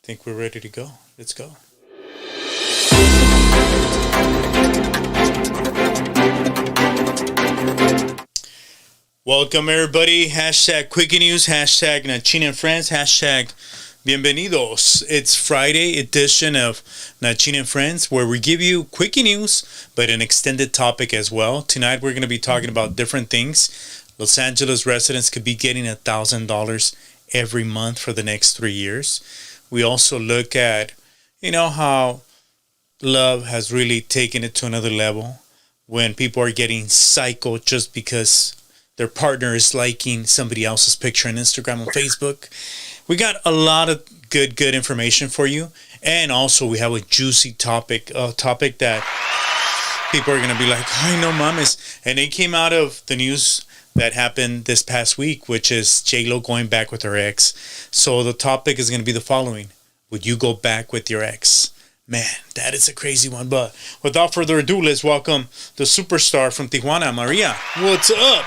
Think we're ready to go. Let's go. Welcome, everybody. Hashtag Quickie News. Hashtag Nachin and Friends. Hashtag Bienvenidos. It's Friday edition of Nachin and Friends, where we give you Quickie News, but an extended topic as well. Tonight, we're going to be talking about different things. Los Angeles residents could be getting $1,000 every month for the next 3 years. We also look at, how love has really taken it to another level when people are getting psycho just because their partner is liking somebody else's picture on Instagram and Facebook. We got a lot of good information for you. And also we have a juicy topic, a topic that people are going to be like, I know, mames. And it came out of the news that happened this past week, which is J-Lo going back with her ex. So the topic is going to be the following. Would you go back with your ex? Man, that is a crazy one. But without further ado, let's welcome the superstar from Tijuana, Maria. What's up?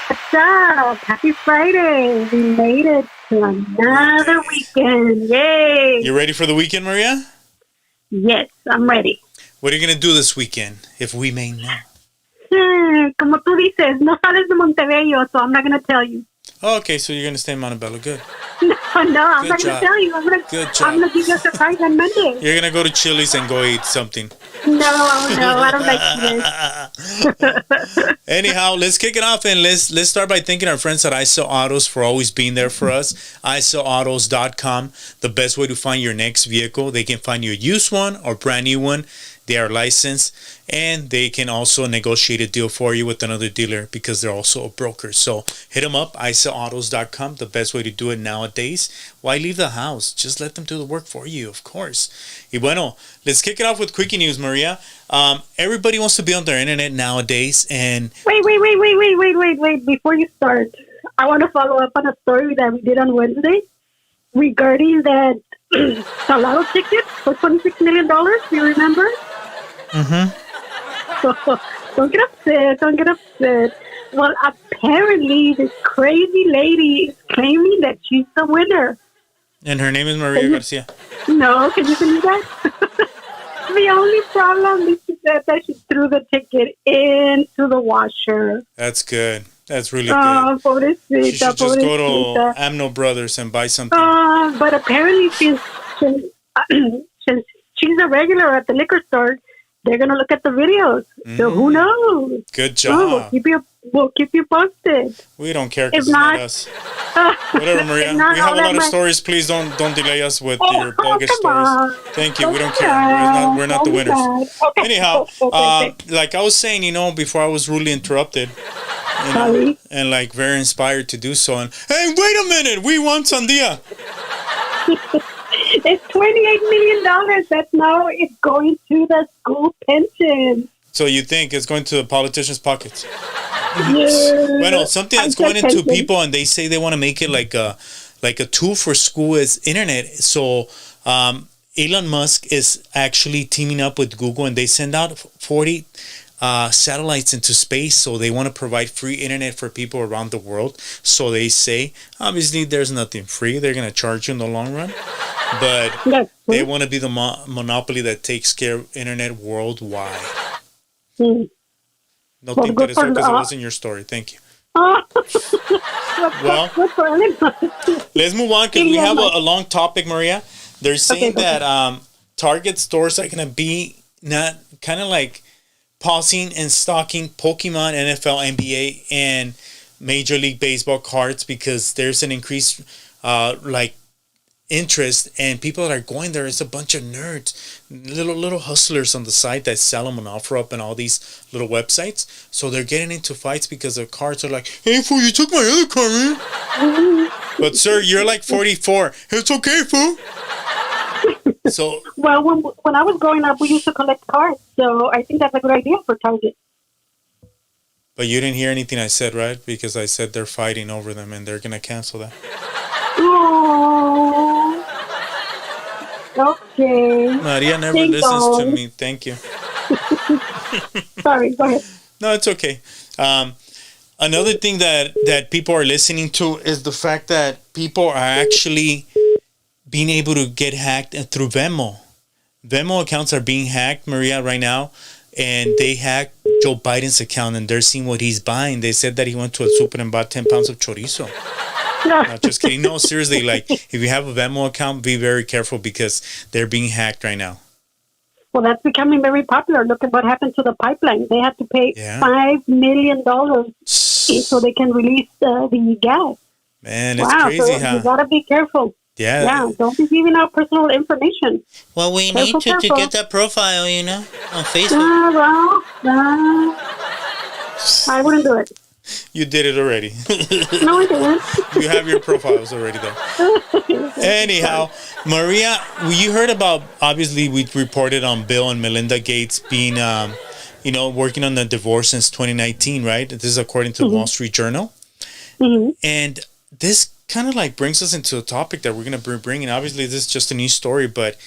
What's up? Happy Friday. We made it to another weekend. Yay. You ready for the weekend, Maria? Yes, I'm ready. What are you going to do this weekend, if we may know? Como tú dices, no sales de Montebello, so I'm not going to tell you. Oh, okay, so you're going to stay in Montebello. Good. No, I'm not going to tell you. I'm going to give you a surprise on Monday. You're going to go to Chili's and go eat something. No, I don't like this. Anyhow, let's kick it off and let's start by thanking our friends at I Sell Autos for always being there for us. ISellAutos.com, the best way to find your next vehicle. They can find you a used one or brand new one. They are licensed, and they can also negotiate a deal for you with another dealer because they're also a broker. So hit them up, ISellAutos.com, the best way to do it nowadays. Why leave the house? Just let them do the work for you, of course. Y bueno, let's kick it off with Quickie News, Maria. Everybody wants to be on their internet nowadays, and... Wait. Before you start, I want to follow up on a story that we did on Wednesday regarding that Salado ticket for $26 million. Do you remember? So, don't get upset. Well, apparently this crazy lady is claiming that she's the winner. And her name is Maria Garcia. No, can you believe that? The only problem is that she threw the ticket into the washer. That's good. That's really good. Pobrecita, she should just go to Vwnmo Brothers and buy something. But apparently since she's a regular at the liquor store, they're going to look at the videos. So who knows? Good job. We'll keep you posted. We don't care because it's not us. Whatever, Maria. We have a lot of stories. Please don't delay us with your bogus stories. Thank you. We don't care. We're not the winners. Okay. Anyhow, like I was saying, before I was rudely interrupted. And like very inspired to do so. And hey, wait a minute. We want Sandia. It's $28 million that now is going to the school pension. So you think it's going to the politicians' pockets? Yes. Well, something that's going into people, and they say they want to make it like a tool for school is internet. So Elon Musk is actually teaming up with Google, and they send out 40 satellites into space. So they want to provide free internet for people around the world. So they say, obviously, there's nothing free. They're going to charge you in the long run. But they want to be the monopoly that takes care of internet worldwide. No te interesó because it wasn't your story. Thank you. Well, let's move on because we have a long topic, Maria. They're saying that Target stores are going to be not kind of like pausing and stocking Pokemon, NFL, NBA, and Major League Baseball cards because there's an increased interest, and people that are going there is a bunch of nerds, little hustlers on the side that sell them and offer up and all these little websites. So they're getting into fights because the cards are like, hey fool, you took my other card, man. But sir, you're like 44. It's okay, fool. So well, when I was growing up, we used to collect cards, so I think that's a good idea for Target. But you didn't hear anything I said, right? Because I said they're fighting over them and they're gonna cancel that. Oh, okay. Maria never listens to me. Thank you. Sorry, go ahead. No, it's okay. Another thing that people are listening to is the fact that people are actually being able to get hacked through Venmo. Venmo accounts are being hacked, Maria, right now. And they hacked Joe Biden's account, and they're seeing what he's buying. They said that he went to a super and bought 10 pounds of chorizo. Not just kidding. No, seriously, like, if you have a Venmo account, be very careful because they're being hacked right now. Well, that's becoming very popular. Look at what happened to the pipeline. They had to pay $5 million so they can release the gas. Man, it's crazy, so you got to be careful. Yeah, don't be giving out personal information. Well, we need to get that profile, on Facebook. I wouldn't do it. You did it already. No, I didn't. You have your profiles already there. Anyhow, Maria, you heard about, obviously, we reported on Bill and Melinda Gates being, working on the divorce since 2019, right? This is according to the Wall Street Journal. Mm-hmm. And this kind of like brings us into a topic that we're going to bring in. Obviously, this is just a news story, but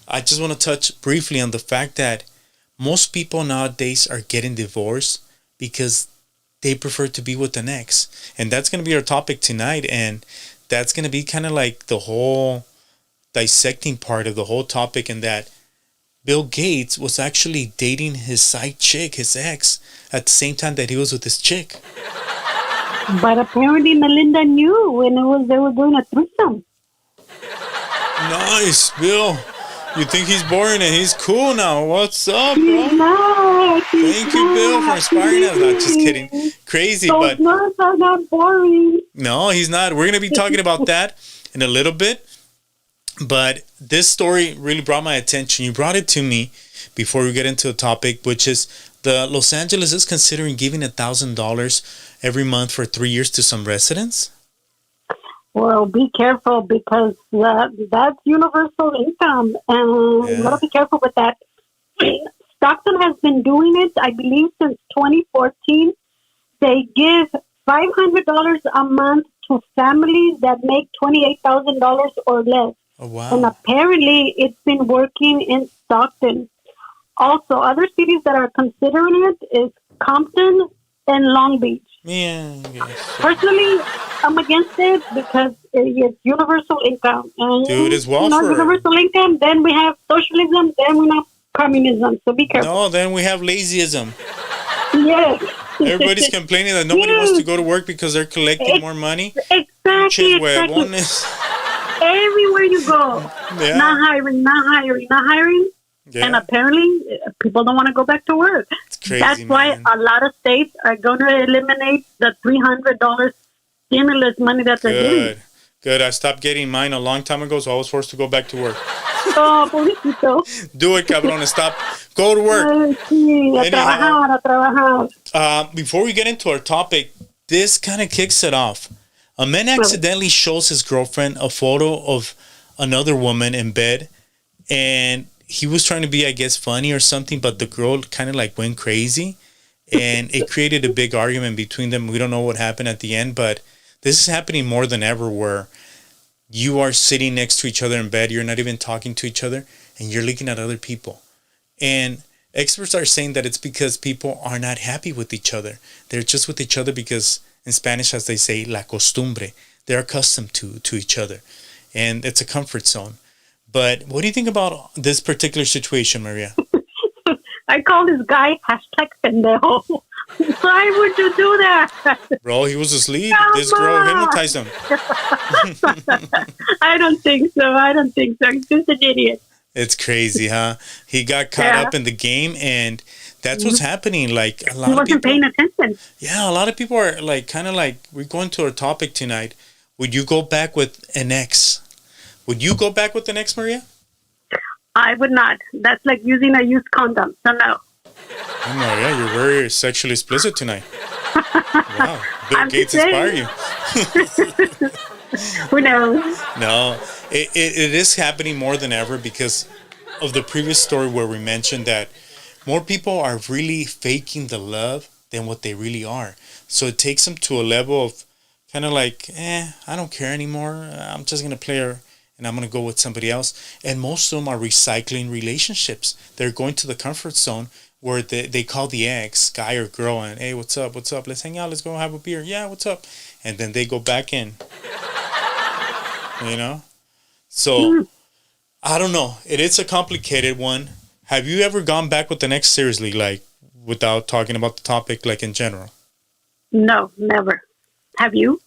I just want to touch briefly on the fact that most people nowadays are getting divorced because they prefer to be with an ex. And that's going to be our topic tonight. And that's going to be kind of like the whole dissecting part of the whole topic, and that Bill Gates was actually dating his side chick, his ex, at the same time that he was with his chick. But apparently Melinda knew when they were doing a threesome. Nice, Bill. You think he's boring and he's cool now. What's up, bro? He's not. Thank you, Bill, for inspiring us. Not just kidding. Crazy, but... Those are not boring. No, he's not. We're going to be talking about that in a little bit. But this story really brought my attention. You brought it to me before we get into the topic, which is the Los Angeles is considering giving $1,000 every month for 3 years to some residents. Well, be careful because that's universal income, and you got to be careful with that. Stockton has been doing it, I believe, since 2014. They give $500 a month to families that make $28,000 or less. Oh, wow. And apparently it's been working in Stockton. Also, other cities that are considering it is Compton and Long Beach. Yeah. Personally, I'm against it because it's universal income. And dude, it's welfare. Universal income, then we have socialism, then we have communism. So be careful. No, then we have lazyism. Yes. Everybody's complaining that nobody wants to go to work because they're collecting more money. Exactly. Everywhere you go, not hiring. Yeah. And apparently, people don't want to go back to work. It's crazy, That's why a lot of states are going to eliminate the $300 stimulus money that they're giving. Good. I stopped getting mine a long time ago, so I was forced to go back to work. Oh, pobrecito. Do it, cabrón, and stop. Go to work. Before we get into our topic, this kind of kicks it off. A man accidentally shows his girlfriend a photo of another woman in bed, and he was trying to be, I guess, funny or something, but the girl kind of like went crazy, and it created a big argument between them. We don't know what happened at the end, but this is happening more than ever, where you are sitting next to each other in bed, you're not even talking to each other, and you're looking at other people. And experts are saying that it's because people are not happy with each other. They're just with each other because, in Spanish, as they say, la costumbre. They're accustomed to each other, and it's a comfort zone. But what do you think about this particular situation, Maria? I call this guy #pendejo. Why would you do that? Bro, he was asleep. This girl hypnotized him. I don't think so. He's just an idiot. It's crazy, huh? He got caught up in the game, and that's what's happening. Like, a lot he of wasn't people, paying attention. Yeah, a lot of people are like, kind of like, we're going to our topic tonight. Would you go back with an ex? Would you go back with an ex, Maria? I would not. That's like using a used condom. So no. Oh, Maria, you're very sexually explicit tonight. Wow. Bill Gates inspired you. Who knows? No, it is happening more than ever because of the previous story where we mentioned that more people are really faking the love than what they really are. So it takes them to a level of kind of like, I don't care anymore. I'm just going to play her and I'm going to go with somebody else. And most of them are recycling relationships. They're going to the comfort zone where they call the ex, guy or girl, and, hey, what's up? Let's hang out. Let's go have a beer. Yeah, what's up? And then they go back in. You know? So I don't know. It is a complicated one. Have you ever gone back with an ex seriously, like without talking about the topic, like in general? No, never. Have you?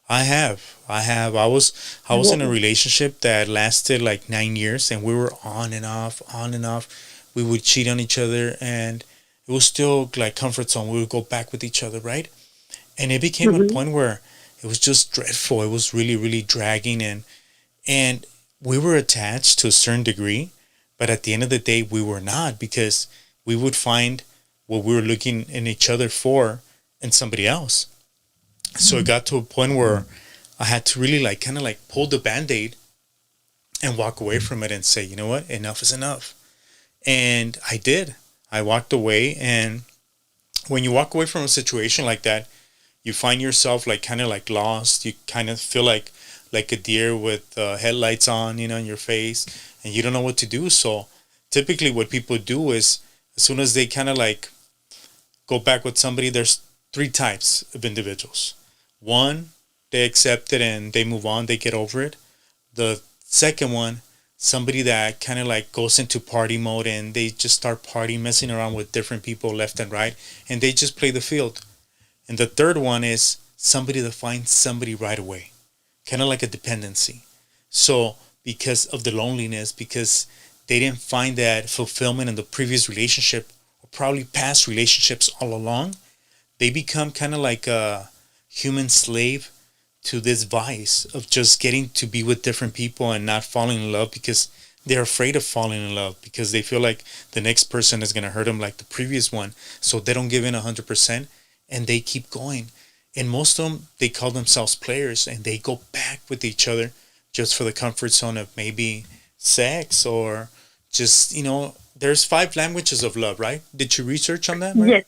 I have. I was in a relationship that lasted like 9 years, and we were on and off, on and off. We would cheat on each other, and it was still like comfort zone. We would go back with each other, right? And it became a point where it was just dreadful. It was really, really dragging, and we were attached to a certain degree, but at the end of the day, we were not, because we would find what we were looking in each other for in somebody else. So it got to a point where I had to really like kind of like pull the band-aid and walk away from it and say, you know what, enough is enough. And I did. I walked away, and when you walk away from a situation like that, you find yourself like kind of like lost. You kind of feel like a deer with headlights on, you know, in your face, and you don't know what to do. So typically what people do is, as soon as they kind of like go back with somebody, there's three types of individuals. One, they accept it and they move on, they get over it. The second one, somebody that kind of like goes into party mode and they just start partying, messing around with different people left and right, and they just play the field. And the third one is somebody that finds somebody right away, kind of like a dependency. So because of the loneliness, because they didn't find that fulfillment in the previous relationship, or probably past relationships all along, they become kind of like a human slave to this vice of just getting to be with different people and not falling in love, because they're afraid of falling in love, because they feel like the next person is going to hurt them like the previous one. So they don't give in 100%, and they keep going. And most of them, they call themselves players, and they go back with each other just for the comfort zone of maybe sex, or just, you know, there's 5 languages of love, right? Did you research on that, Maria?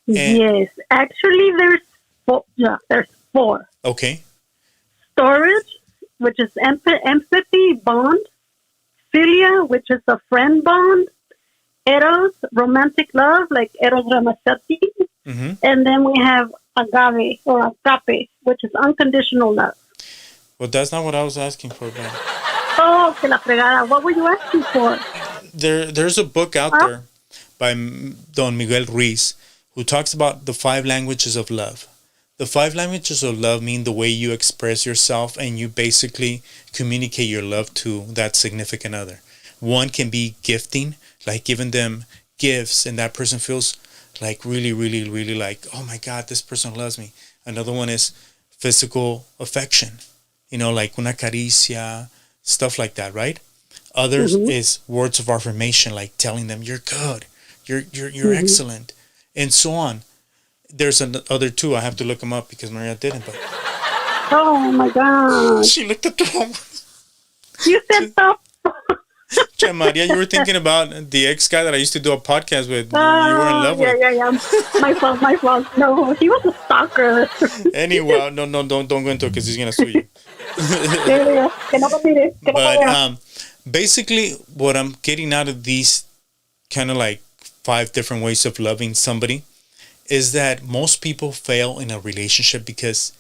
Yes. Yes. Actually, there's 4. Yeah, there's 4. Okay. Storage, which is empathy bond. Philia, which is a friend bond. Eros, romantic love, like Eros Ramazzotti. And then we have agave, or agape, which is unconditional love. Well, that's not what I was asking for, man. Oh, que la fregada. What were you asking for? There's a book out there by Don Miguel Ruiz who talks about the 5 languages of love. The 5 languages of love mean the way you express yourself and you basically communicate your love to that significant other. One can be gifting, like giving them gifts, and that person feels like really, really, really like, oh my God, this person loves me. Another one is physical affection, you know, like una caricia, stuff like that, right? Others is words of affirmation, like telling them you're good, you're excellent, and so on. There's other 2. I have to look them up because Maria didn't. But oh my God! She looked at the wrong. You said so. Che Maria, you were thinking about the ex guy that I used to do a podcast with. You were in love with. Yeah. My fault. No, he was a stalker. Anyway, no, don't go into it because he's gonna sue you. But basically, what I'm getting out of these kind of like 5 different ways of loving somebody is that most people fail in a relationship because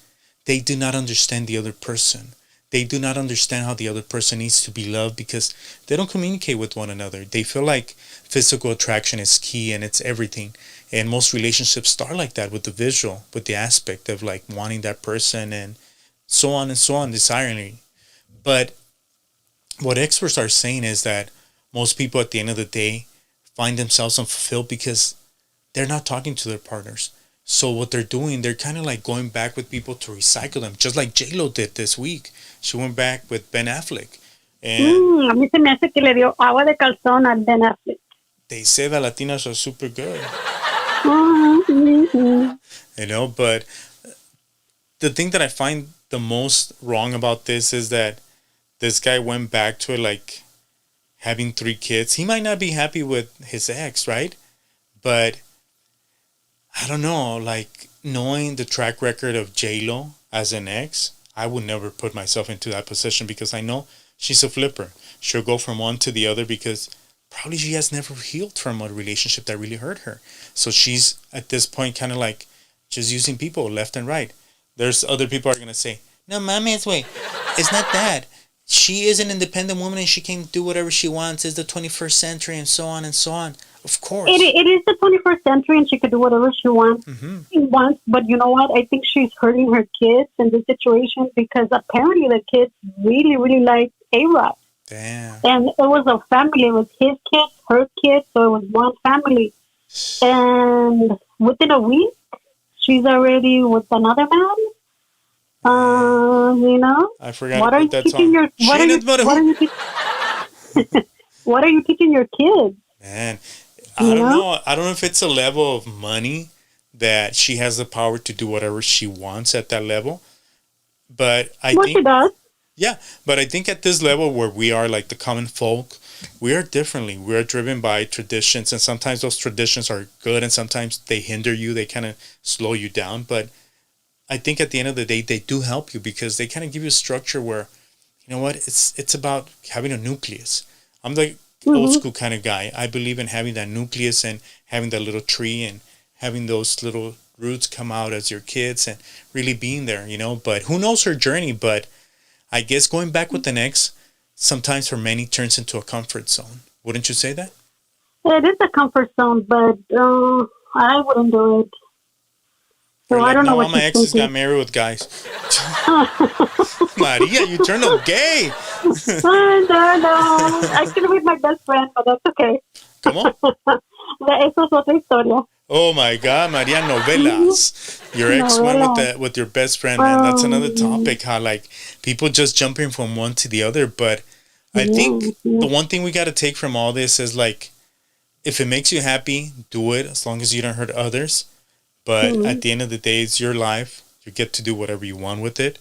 they do not understand the other person. They do not understand how the other person needs to be loved because they don't communicate with one another. They feel like physical attraction is key and it's everything. And most relationships start like that, with the visual, with the aspect of like wanting that person and so on, desiring. But what experts are saying is that most people at the end of the day find themselves unfulfilled because they're not talking to their partners. So what they're doing, they're kind of like going back with people to recycle them, just like J-Lo did this week. She went back with Ben Affleck. And a mí se me hace que le dio agua de calzón a Ben Affleck. They say that Latinas are super good. Mm-hmm. You know, but the thing that I find the most wrong about this is that this guy went back to it like having 3 kids. He might not be happy with his ex, right? But I don't know, like knowing the track record of J-Lo as an ex, I would never put myself into that position because I know she's a flipper. She'll go from one to the other because probably she has never healed from a relationship that really hurt her. So she's at this point kind of like just using people left and right. There's other people are going to say, no mames, wait, it's not that. she is an independent woman and she can do whatever she wants. It's the 21st century and so on and so on. Of course. It is the 21st century and she could do whatever she wants. But you know what? I think she's hurting her kids in this situation because apparently the kids really, really like A-Rod. Damn. And it was a family. It was his kids, her kids, so it was one family. And within a week, she's already with another man. You know, I forgot what are you teaching your what are you teaching your kids? Man, I don't know. I don't know if it's a level of money that she has the power to do whatever she wants at that level. But I think she does. Yeah, but I think at this level where we are like the common folk, we are differently. We are driven by traditions, and sometimes those traditions are good, and sometimes they hinder you. They kind of slow you down. But I think at the end of the day, they do help you because they kind of give you a structure where, you know what, it's about having a nucleus. I'm the old school kind of guy. I believe in having that nucleus and having that little tree and having those little roots come out as your kids and really being there, you know. But who knows her journey? But I guess going back with an ex sometimes for many turns into a comfort zone. Wouldn't you say that? It is a comfort zone, but I wouldn't do it. So I don't know what all my exes got married with guys. Maria, you turned them gay. No. I could be my best friend, but that's okay. Come on. Eso es otra historia. Oh my God, Maria, novelas. Your ex went with your best friend, man. That's another topic. How like people just jumping from one to the other. But I think the one thing we got to take from all this is like, if it makes you happy, do it as long as you don't hurt others. But at the end of the day, it's your life. You get to do whatever you want with it.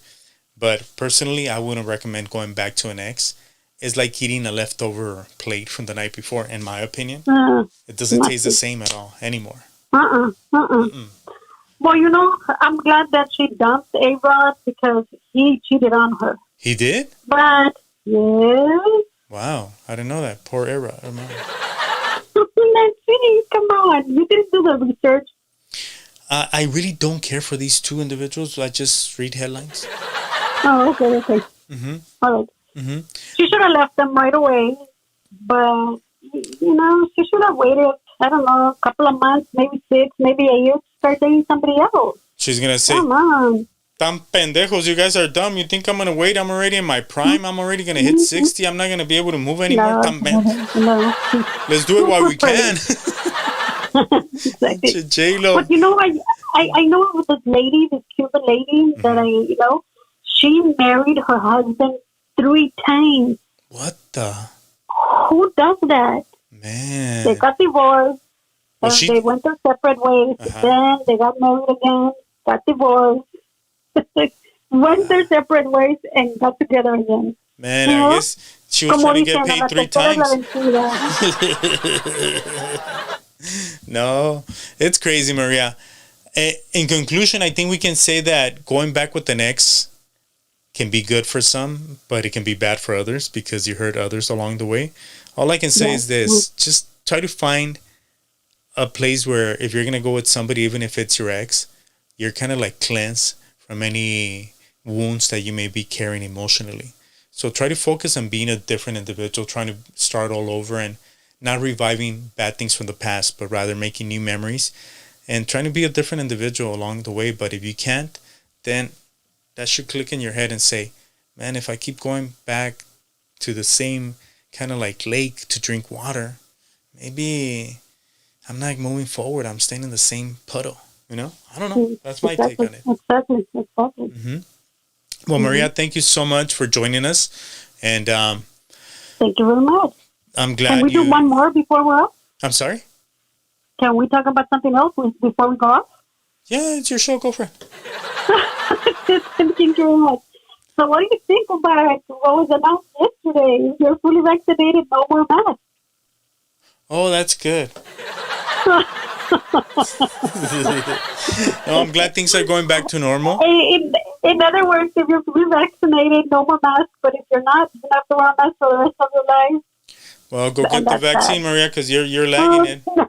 But personally, I wouldn't recommend going back to an ex. It's like eating a leftover plate from the night before, in my opinion. It doesn't taste the same at all anymore. Well, you know, I'm glad that she dumped A-Rod because he cheated on her. He did? But, yes. Wow, I didn't know that. Poor A-Rod. Come on. You didn't do the research. I really don't care for these two individuals. I just read headlines. Oh, okay. All right. She should have left them right away. But, you know, she should have waited, I don't know, a couple of months, maybe 6, maybe a year to start dating somebody else. She's going to say, come on. Tan pendejos, you guys are dumb. You think I'm going to wait? I'm already in my prime. I'm already going to hit 60. I'm not going to be able to move anymore. No. Let's do it while we can. Exactly. J-Lo. But you know, I know with this lady, this Cuban lady that she married her husband 3 times. What the? Who does that? Man. They got divorced. They went their separate ways. Then they got married again, got divorced, went their separate ways, and got together again. Man, I guess she was trying to get paid 3 times. No, it's crazy, Maria. In conclusion, I think we can say that going back with an ex can be good for some, but it can be bad for others because you hurt others along the way. All I can say is this. Just try to find a place where if you're going to go with somebody, even if it's your ex, you're kind of like cleansed from any wounds that you may be carrying emotionally. So try to focus on being a different individual, trying to start all over and not reviving bad things from the past, but rather making new memories and trying to be a different individual along the way. But if you can't, then that should click in your head and say, man, if I keep going back to the same kind of like lake to drink water, maybe I'm not moving forward. I'm staying in the same puddle, you know? I don't know. That's my take on it. Exactly. Well, Maria, thank you so much for joining us. And thank you very much. I'm glad Can we do one more before we're off? I'm sorry? Can we talk about something else before we go off? Yeah, it's your show. Go for it. Thank you very much. So what do you think about what was announced yesterday? You're fully vaccinated, no more masks. Oh, that's good. No, I'm glad things are going back to normal. In other words, if you're fully vaccinated, no more masks. But if you're not, you have to wear a mask for the rest of your life. Well, go get the vaccine, Maria, because you're lagging it. No.